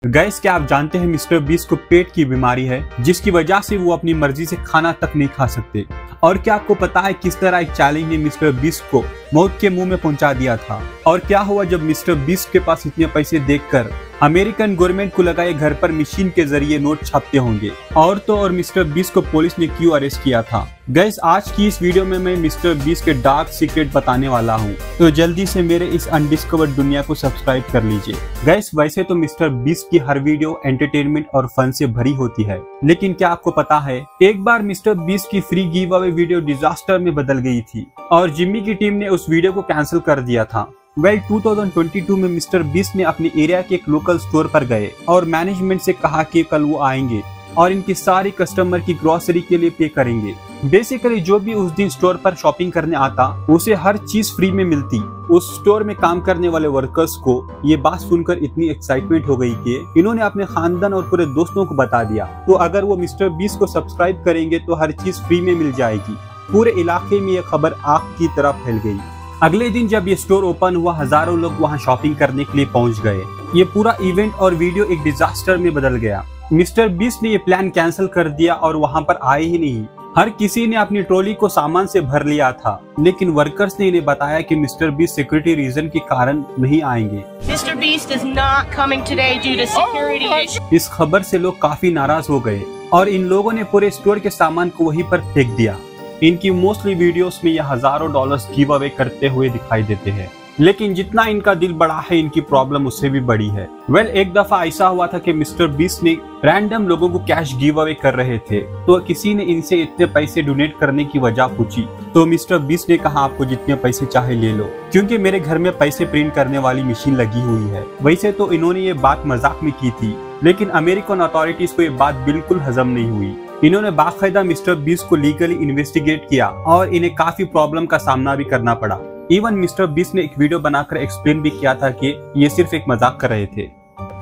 Gas, क्या आप जानते हैं मिस्टर बीस्ट को पेट की बीमारी है जिसकी वजह से वो अपनी मर्जी से खाना तक नहीं खा सकते। और क्या आपको पता है किस तरह एक चैलेंज ने मिस्टर बीस्ट को मौत के मुंह में पहुंचा दिया था। और क्या हुआ जब मिस्टर बीस्ट के पास इतने पैसे देखकर अमेरिकन गवर्नमेंट को लगा ये घर पर मशीन के जरिए नोट छापते होंगे। और तो और मिस्टर बीस्ट को पुलिस ने क्यों अरेस्ट किया था। गैस, आज की इस वीडियो में मैं मिस्टर बीस्ट के डार्क सीक्रेट बताने वाला हूँ, तो जल्दी से मेरे इस अनडिस्कवर्ड दुनिया को सब्सक्राइब कर लीजिए। गैस, वैसे तो मिस्टर बीस्ट की हर वीडियो एंटरटेनमेंट और फन से भरी होती है, लेकिन क्या आपको पता है एक बार मिस्टर बीस्ट की free give away video disaster में बदल गई थी और जिम्मी की टीम ने उस वीडियो को कैंसिल कर दिया था। 2022 में मिस्टर बीस्ट ने अपने एरिया के एक लोकल स्टोर पर गए और मैनेजमेंट से कहा कि कल वो आएंगे और इनके सारे कस्टमर की ग्रोसरी के लिए पे करेंगे। बेसिकली जो भी उस दिन स्टोर पर शॉपिंग करने आता उसे हर चीज फ्री में मिलती। उस स्टोर में काम करने वाले वर्कर्स को ये बात सुनकर इतनी एक्साइटमेंट हो गई कि इन्होंने अपने खानदान और पूरे दोस्तों को बता दिया तो अगर वो मिस्टर बीस्ट को सब्सक्राइब करेंगे तो हर चीज फ्री में मिल जाएगी। पूरे इलाके में ये खबर आग की तरह फैल गई। अगले दिन जब ये स्टोर ओपन हुआ, हजारों लोग वहाँ शॉपिंग करने के लिए पहुँच गए। ये पूरा इवेंट और वीडियो एक डिजास्टर में बदल गया। मिस्टर बीस्ट ने ये प्लान कैंसिल कर दिया और वहाँ पर आए ही नहीं। हर किसी ने अपनी ट्रॉली को सामान से भर लिया था, लेकिन वर्कर्स ने इन्हें बताया कि मिस्टर बीस्ट सिक्योरिटी रीजन के कारण नहीं आएंगे। Mr. Beast is not coming today due to security issues. इस खबर से लोग काफी नाराज हो गए और इन लोगों ने पूरे स्टोर के सामान को वहीं पर फेंक दिया। इनकी मोस्टली वीडियोस में ये हजारों डॉलर्स गिव अवे करते हुए दिखाई देते हैं, लेकिन जितना इनका दिल बड़ा है इनकी प्रॉब्लम उससे भी बड़ी है। एक दफा ऐसा हुआ था कि मिस्टर बीस्ट ने रैंडम लोगों को कैश गिव अवे कर रहे थे, तो किसी ने इनसे इतने पैसे डोनेट करने की वजह पूछी तो मिस्टर बीस्ट ने कहा आपको जितने पैसे चाहे ले लो, क्योंकि मेरे घर में पैसे प्रिंट करने वाली मशीन लगी हुई है। वैसे तो इन्होंने ये बात मजाक में की थी, लेकिन अमेरिकन अथॉरिटीज को ये बात बिल्कुल हजम नहीं हुई। इन्होंने बाकायदा मिस्टर बीस्ट को लीगली इन्वेस्टिगेट किया और इन्हें काफी प्रॉब्लम का सामना भी करना पड़ा। इवन मिस्टर बीस्ट ने एक वीडियो बनाकर एक्सप्लेन भी किया था कि ये सिर्फ एक मजाक कर रहे थे।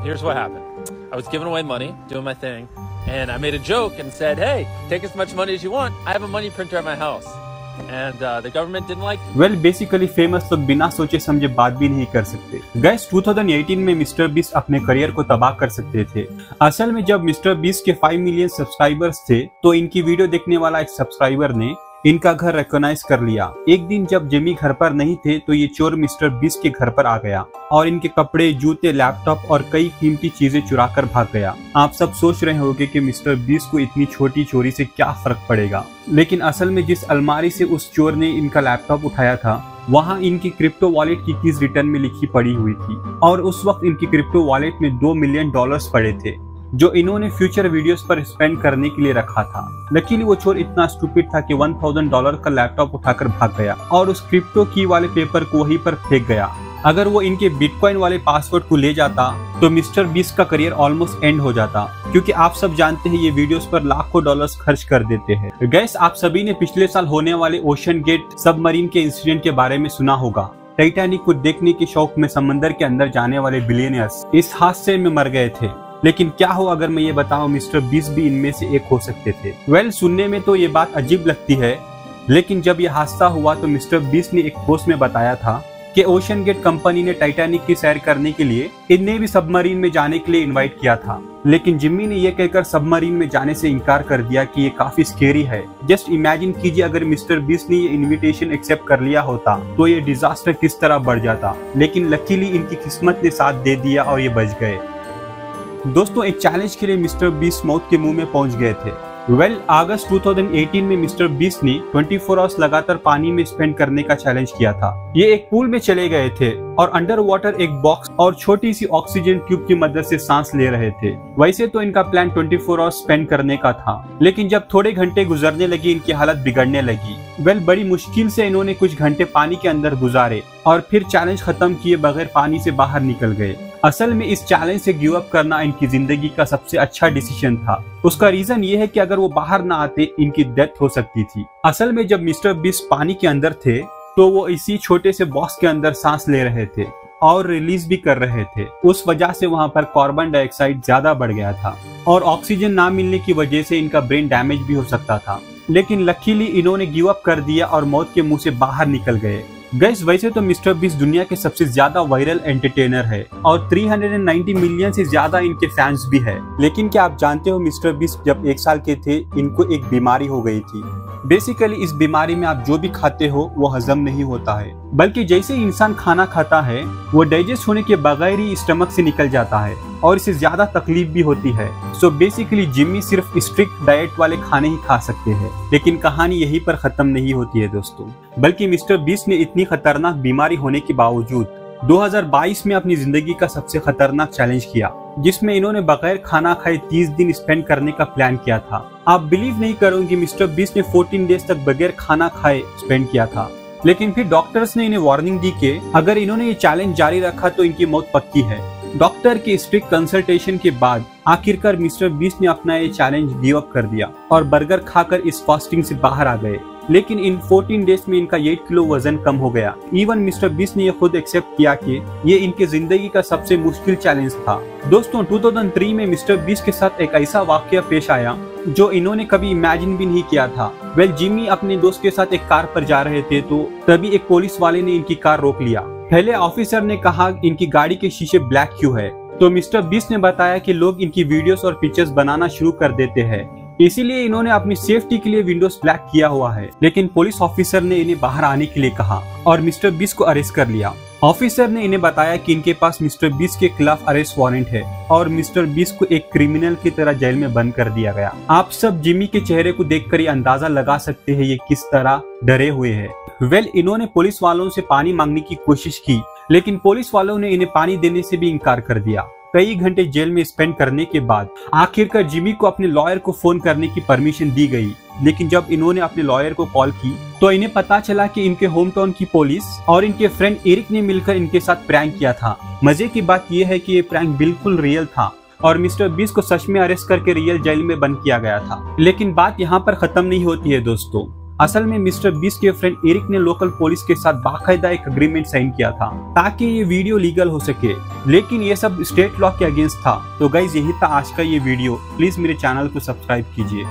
Here's what happened. I was giving away money, doing my thing, and I made a joke and said, "Hey, take as much money as you want. I have a money printer at my house." And the government didn't like it. Basically famous लोग बिना सोचे समझे बात भी नहीं कर सकते। Gas, 2018 में मिस्टर बीस्ट अपने करियर को तबाह कर सकते थे। असल में जब मिस्टर बीस्ट के 5 मिलियन सब्सक्राइबर्स थे तो इनकी वीडियो देखने वाला एक सब्सक्राइबर ने इनका घर रिकॉग्नाइज कर लिया। एक दिन जब जिमी घर पर नहीं थे तो ये चोर मिस्टर बीस्ट के घर पर आ गया और इनके कपड़े, जूते, लैपटॉप और कई कीमती चीजें चुरा कर भाग गया। आप सब सोच रहे होंगे कि मिस्टर बीस्ट को इतनी छोटी चोरी से क्या फर्क पड़ेगा, लेकिन असल में जिस अलमारी से उस चोर ने इनका लैपटॉप उठाया था वहाँ इनकी क्रिप्टो वॉलेट की कीज रिटर्न में लिखी पड़ी हुई थी और उस वक्त इनकी क्रिप्टो वॉलेट में $2 मिलियन पड़े थे जो इन्होंने फ्यूचर वीडियोस पर स्पेंड करने के लिए रखा था। लेकिन वो चोर इतना स्टूपिड था कि $1000 का लैपटॉप उठाकर भाग गया और उस क्रिप्टो की वाले पेपर को वहीं पर फेंक गया। अगर वो इनके बिटकॉइन वाले पासवर्ड को ले जाता तो मिस्टर बीस्ट का करियर ऑलमोस्ट एंड हो जाता, क्योंकि आप सब जानते हैं ये वीडियोस पर लाखों डॉलर्स खर्च कर देते हैं। गैस, आप सभी ने पिछले साल होने वाले ओशन गेट सबमरीन के इंसिडेंट के बारे में सुना होगा। टाइटैनिक को देखने के शौक में समंदर के अंदर जाने वाले बिलियनियर्स इस हादसे में मर गए थे, लेकिन क्या हो अगर मैं ये बताऊं मिस्टर बीस्ट भी इनमें से एक हो सकते थे। सुनने में तो ये बात अजीब लगती है, लेकिन जब ये हादसा हुआ तो मिस्टर बीस्ट ने एक पोस्ट में बताया था कि ओशन गेट कंपनी ने टाइटैनिक की सैर करने के लिए इन्हें भी सबमरीन में जाने के लिए इनवाइट किया था, लेकिन जिम्मी ने ये कहकर सबमरीन में जाने से इनकार कर दिया कि ये काफी स्केरी है। जस्ट इमेजिन कीजिए अगर मिस्टर बीस्ट ने ये इनविटेशन एक्सेप्ट कर लिया होता तो ये डिजास्टर किस तरह बढ़ जाता, लेकिन लकीली इनकी किस्मत ने साथ दे दिया और ये बच गए। दोस्तों, एक चैलेंज के लिए मिस्टर बीस्ट मौत के मुंह में पहुंच गए थे। अगस्त 2018 में मिस्टर बीस्ट ने 24 आवर्स लगातार पानी में स्पेंड करने का चैलेंज किया था। ये एक पूल में चले गए थे और अंडर वाटर एक बॉक्स और छोटी सी ऑक्सीजन ट्यूब की मदद से सांस ले रहे थे। वैसे तो इनका प्लान 24 आवर्स स्पेंड करने का था, लेकिन जब थोड़े घंटे गुजरने लगे इनकी हालत बिगड़ने लगी। बड़ी मुश्किल से इन्होंने कुछ घंटे पानी के अंदर गुजारे और फिर चैलेंज खत्म किए बगैर पानी से बाहर निकल गए। असल में इस चैलेंज से गिव अप करना इनकी जिंदगी का सबसे अच्छा डिसीजन था। उसका रीजन ये है कि अगर वो बाहर ना आते इनकी डेथ हो सकती थी। असल में जब मिस्टर बीस्ट पानी के अंदर थे तो वो इसी छोटे से बॉक्स के अंदर सांस ले रहे थे और रिलीज भी कर रहे थे। उस वजह से वहाँ पर कार्बन डाइऑक्साइड ज्यादा बढ़ गया था और ऑक्सीजन ना मिलने की वजह से इनका ब्रेन डैमेज भी हो सकता था, लेकिन लकीली इन्होंने गिव अप कर दिया और मौत के मुंह से बाहर निकल गए। गाइस वैसे तो मिस्टर बीस्ट दुनिया के सबसे ज्यादा वायरल एंटरटेनर है और 390 मिलियन से ज्यादा इनके फैंस भी है। लेकिन क्या आप जानते हो मिस्टर बीस्ट जब 1 साल के थे इनको एक बीमारी हो गई थी। बेसिकली इस बीमारी में आप जो भी खाते हो वो हजम नहीं होता है, बल्कि जैसे इंसान खाना खाता है वो डाइजेस्ट होने के बगैर ही स्टमक से निकल जाता है और इससे ज्यादा तकलीफ भी होती है। सो बेसिकली जिम्मी सिर्फ स्ट्रिक्ट डाइट वाले खाने ही खा सकते हैं। लेकिन कहानी यहीं पर खत्म नहीं होती है दोस्तों, बल्कि मिस्टर बीस्ट ने इतनी खतरनाक बीमारी होने के बावजूद 2022 में अपनी जिंदगी का सबसे खतरनाक चैलेंज किया, जिसमें इन्होंने बगैर खाना खाए 30 दिन स्पेंड करने का प्लान किया था। आप बिलीव नहीं करोगे मिस्टर बीस्ट ने 14 डेज तक बगैर खाना खाए स्पेंड किया था। लेकिन फिर डॉक्टर्स ने इन्हें वार्निंग दी कि अगर इन्होंने ये चैलेंज जारी रखा तो इनकी मौत पक्की है। डॉक्टर के स्ट्रिक्ट कंसल्टेशन के बाद आखिरकार मिस्टर बीस्ट ने अपना ये चैलेंज गिव अप कर दिया और बर्गर खाकर इस फास्टिंग से बाहर आ गए। लेकिन इन 14 डेज में इनका 8 किलो वजन कम हो गया। इवन मिस्टर बीस्ट ने ये खुद एक्सेप्ट किया कि ये इनके जिंदगी का सबसे मुश्किल चैलेंज था। दोस्तों 2003 में मिस्टर बीस्ट के साथ एक ऐसा वाकया पेश आया जो इन्होंने कभी इमेजिन भी नहीं किया था। जिम्मी अपने दोस्त के साथ एक कार पर जा रहे थे तो तभी एक पुलिस वाले ने इनकी कार रोक लिया। पहले ऑफिसर ने कहा इनकी गाड़ी के शीशे ब्लैक क्यों है, तो मिस्टर बीस्ट ने बताया कि लोग इनकी वीडियोस और पिक्चर्स बनाना शुरू कर देते हैं, इसीलिए इन्होंने अपनी सेफ्टी के लिए विंडोज ब्लैक किया हुआ है। लेकिन पुलिस ऑफिसर ने इन्हें बाहर आने के लिए कहा और मिस्टर बीस्ट को अरेस्ट कर लिया। ऑफिसर ने इन्हें बताया कि इनके पास मिस्टर बीस्ट के खिलाफ अरेस्ट वारंट है और मिस्टर बीस्ट को एक क्रिमिनल की तरह जेल में बंद कर दिया गया। आप सब जिम्मी के चेहरे को देखकर ये अंदाजा लगा सकते हैं ये किस तरह डरे हुए हैं। इन्होंने पुलिस वालों से पानी मांगने की कोशिश की, लेकिन पुलिस वालों ने इन्हें पानी देने से भी इनकार कर दिया। कई घंटे जेल में स्पेंड करने के बाद आखिरकार जिम्मी को अपने लॉयर को फोन करने की परमिशन दी गई। लेकिन जब इन्होंने अपने लॉयर को कॉल की तो इन्हें पता चला कि इनके होम टाउन की पुलिस और इनके फ्रेंड एरिक ने मिलकर इनके साथ प्रैंक किया था। मजे की बात यह है कि ये प्रैंक बिल्कुल रियल था और मिस्टर बीस्ट को सच में अरेस्ट करके रियल जेल में बंद किया गया था। लेकिन बात यहाँ पर खत्म नहीं होती है दोस्तों। असल में मिस्टर बीस्ट के फ्रेंड एरिक ने लोकल पुलिस के साथ बाकायदा एक एग्रीमेंट साइन किया था ताकि ये वीडियो लीगल हो सके, लेकिन ये सब स्टेट लॉ के अगेंस्ट था। तो गाइज यही था आज का ये वीडियो। प्लीज मेरे चैनल को सब्सक्राइब कीजिए।